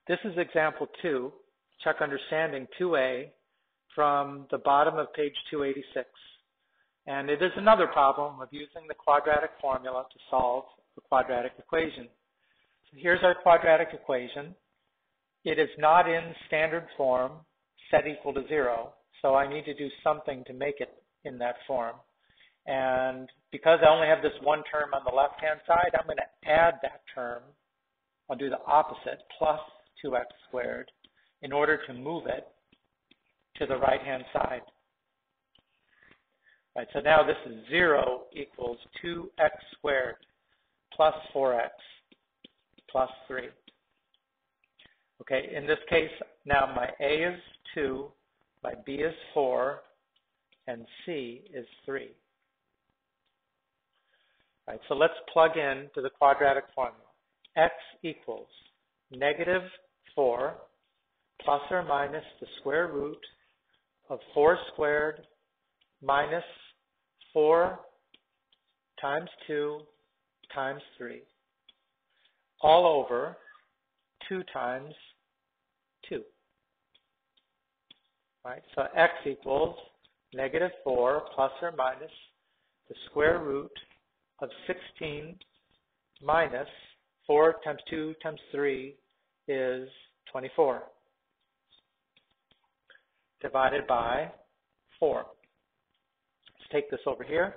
This is example 2, check understanding 2A from the bottom of page 286. And it is another problem of using the quadratic formula to solve the quadratic equation. So here's our quadratic equation. It is not in standard form, set equal to 0, so I need to do something to make it in that form. And because I only have this one term on the left-hand side, I'm going to add that term. I'll do the opposite, plus 2x squared, in order to move it to the right-hand side. Right, so now this is 0 equals 2x squared plus 4x plus 3. Okay, in this case, now my A is 2, my B is 4, and C is 3. Right, so let's plug in to the quadratic formula. X equals negative 4 plus or minus the square root of 4 squared minus 4 times 2 times 3, all over 2 times 2. Right, so x equals negative 4 plus or minus the square root of 16 minus 4 times 2 times 3 is 24, divided by 4. Let's take this over here.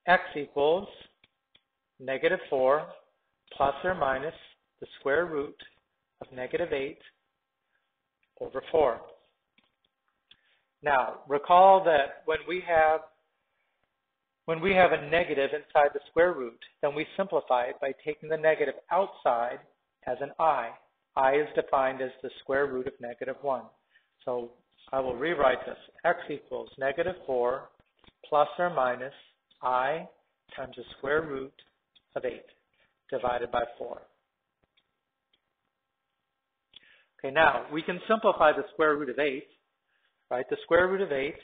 X equals negative 4 plus or minus the square root of negative 8 over 4. Now, recall that when we have a negative inside the square root, then we simplify it by taking the negative outside as an I. I is defined as the square root of negative 1. So I will rewrite this. X equals negative 4 plus or minus I times the square root of 8 divided by 4. Okay, now we can simplify the square root of 8, right? The square root of 8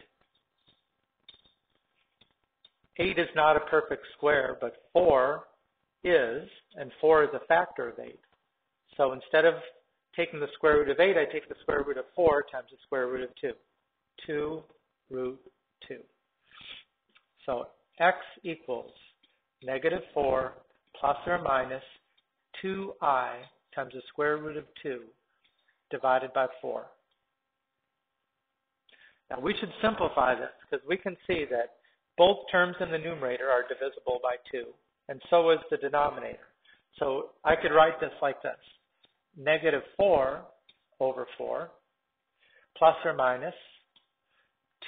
is not a perfect square, but 4 is, and 4 is a factor of 8. So instead of taking the square root of 8, I take the square root of 4 times the square root of 2. 2 root 2. So x equals negative 4 plus or minus 2I times the square root of 2 divided by 4. Now we should simplify this because we can see that both terms in the numerator are divisible by 2, and so is the denominator. So I could write this like this. Negative 4 over 4 plus or minus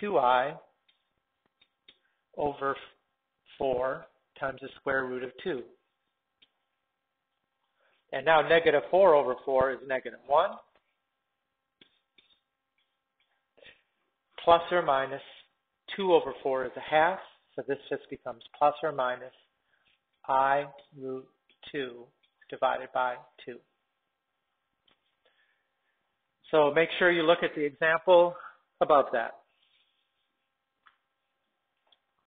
2I over 4 times the square root of 2. And now negative 4 over 4 is negative 1 plus or minus 2 over 4 is a half, so this just becomes plus or minus I root 2 divided by 2. So make sure you look at the example above that.